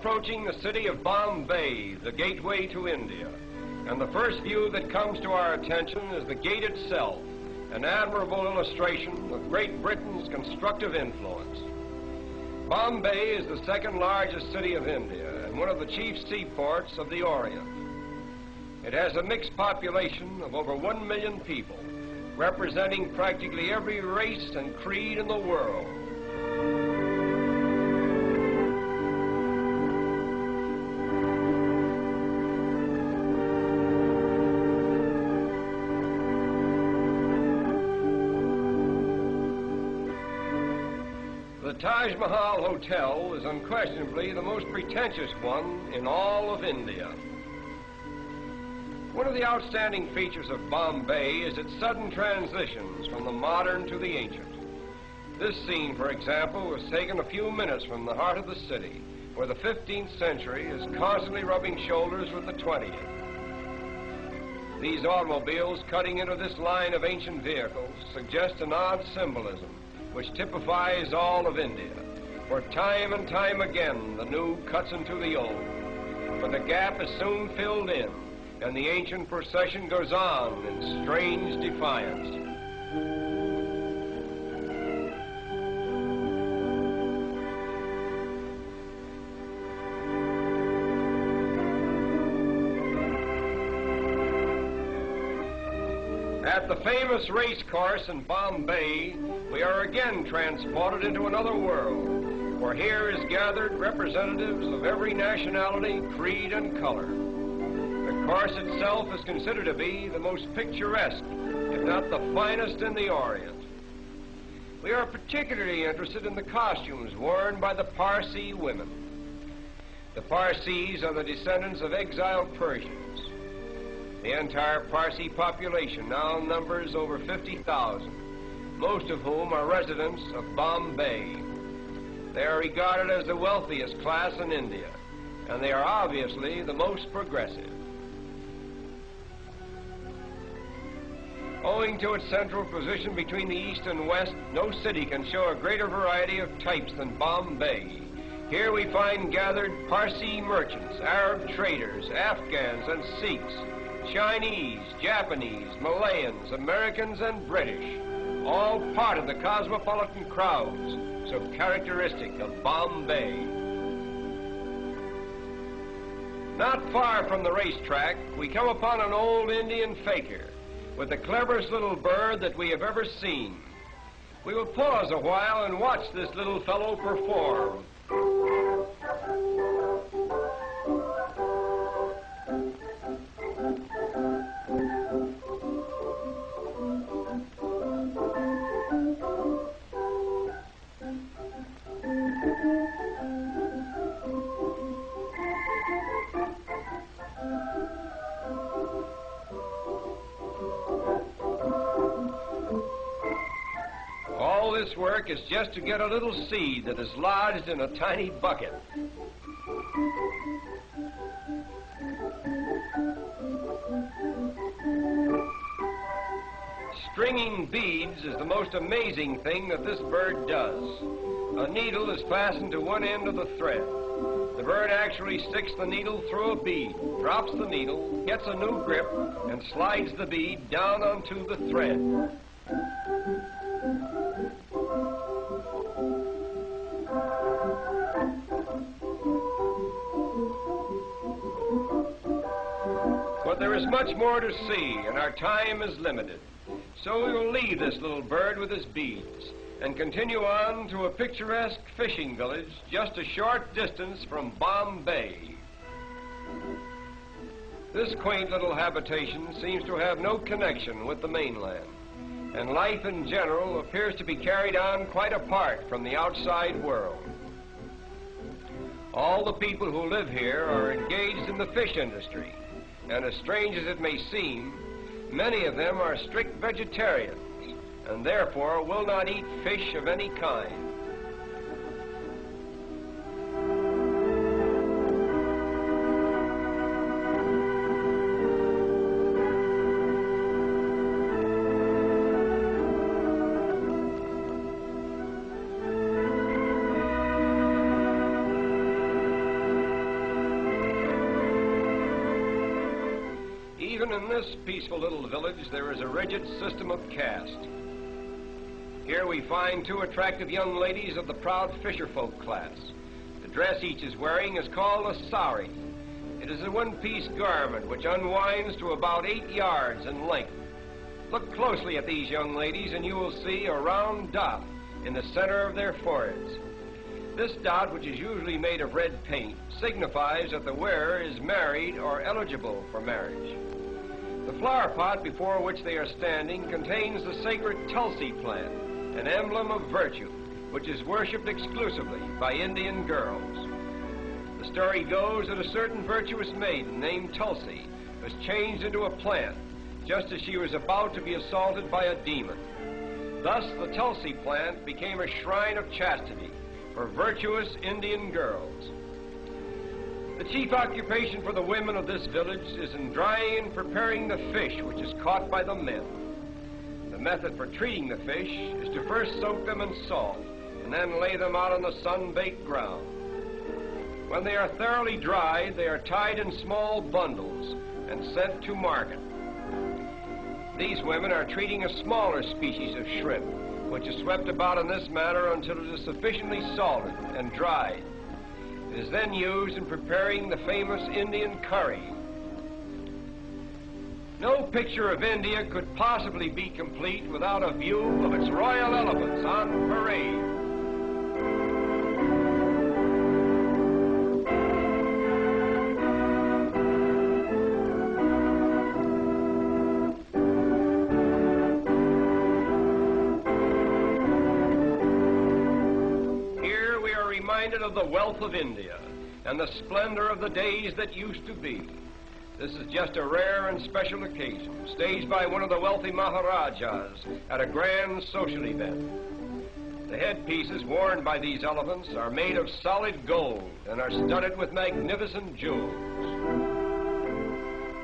approaching the city of Bombay, the gateway to India. And the first view that comes to our attention is the gate itself, an admirable illustration of Great Britain's constructive influence. Bombay is the second largest city of India and one of the chief seaports of the Orient. It has a mixed population of over 1 million people, representing practically every race and creed in the world. The Taj Mahal Hotel is unquestionably the most pretentious one in all of India. One of the outstanding features of Bombay is its sudden transitions from the modern to the ancient. This scene, for example, was taken a few minutes from the heart of the city, where the 15th century is constantly rubbing shoulders with the 20th. These automobiles cutting into this line of ancient vehicles suggest an odd symbolism which typifies all of India. For time and time again, the new cuts into the old. But the gap is soon filled in, and the ancient procession goes on in strange defiance. At the famous race course in Bombay, we are again transported into another world, for here is gathered representatives of every nationality, creed, and color. The course itself is considered to be the most picturesque, if not the finest in the Orient. We are particularly interested in the costumes worn by the Parsi women. The Parsis are the descendants of exiled Persians. The entire Parsi population now numbers over 50,000, most of whom are residents of Bombay. They are regarded as the wealthiest class in India, and they are obviously the most progressive. Owing to its central position between the East and West, no city can show a greater variety of types than Bombay. Here we find gathered Parsi merchants, Arab traders, Afghans and Sikhs, Chinese, Japanese, Malayans, Americans, and British, all part of the cosmopolitan crowds so characteristic of Bombay. Not far from the racetrack, we come upon an old Indian fakir with the cleverest little bird that we have ever seen. We will pause a while and watch this little fellow perform. All this work is just to get a little seed that is lodged in a tiny bucket. Stringing beads is the most amazing thing that this bird does. A needle is fastened to one end of the thread. The bird actually sticks the needle through a bead, drops the needle, gets a new grip, and slides the bead down onto the thread. But there is much more to see, and our time is limited. So we will leave this little bird with his beads and continue on to a picturesque fishing village just a short distance from Bombay. This quaint little habitation seems to have no connection with the mainland, and life in general appears to be carried on quite apart from the outside world. All the people who live here are engaged in the fish industry, and as strange as it may seem, many of them are strict vegetarians and therefore will not eat fish of any kind. Even in this peaceful little village, there is a rigid system of caste. Here we find two attractive young ladies of the proud fisherfolk class. The dress each is wearing is called a sari. It is a one-piece garment which unwinds to about 8 yards in length. Look closely at these young ladies and you will see a round dot in the center of their foreheads. This dot, which is usually made of red paint, signifies that the wearer is married or eligible for marriage. The flower pot before which they are standing contains the sacred Tulsi plant, an emblem of virtue, which is worshipped exclusively by Indian girls. The story goes that a certain virtuous maiden named Tulsi was changed into a plant just as she was about to be assaulted by a demon. Thus, the Tulsi plant became a shrine of chastity for virtuous Indian girls. The chief occupation for the women of this village is in drying and preparing the fish which is caught by the men. The method for treating the fish is to first soak them in salt and then lay them out on the sun-baked ground. When they are thoroughly dried, they are tied in small bundles and sent to market. These women are treating a smaller species of shrimp, which is swept about in this manner until it is sufficiently salted and dried. It is then used in preparing the famous Indian curry. No picture of India could possibly be complete without a view of its royal elephants on parade. Here we are reminded of the wealth of India and the splendor of the days that used to be. This is just a rare and special occasion, staged by one of the wealthy Maharajas at a grand social event. The headpieces worn by these elephants are made of solid gold and are studded with magnificent jewels.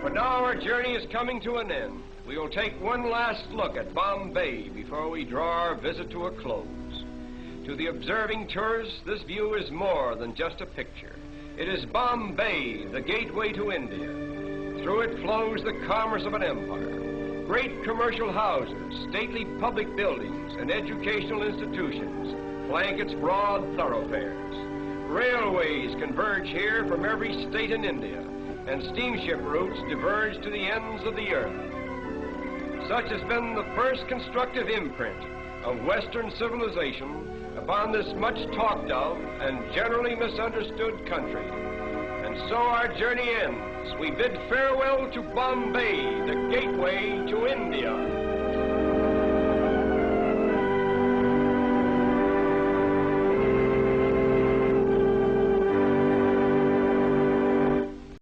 But now our journey is coming to an end. We will take one last look at Bombay before we draw our visit to a close. To the observing tourist, this view is more than just a picture. It is Bombay, the gateway to India. Through it flows the commerce of an empire. Great commercial houses, stately public buildings, and educational institutions flank its broad thoroughfares. Railways converge here from every state in India, and steamship routes diverge to the ends of the earth. Such has been the first constructive imprint of Western civilization upon this much talked of and generally misunderstood country. And so our journey ends. We bid farewell to Bombay, the gateway to India.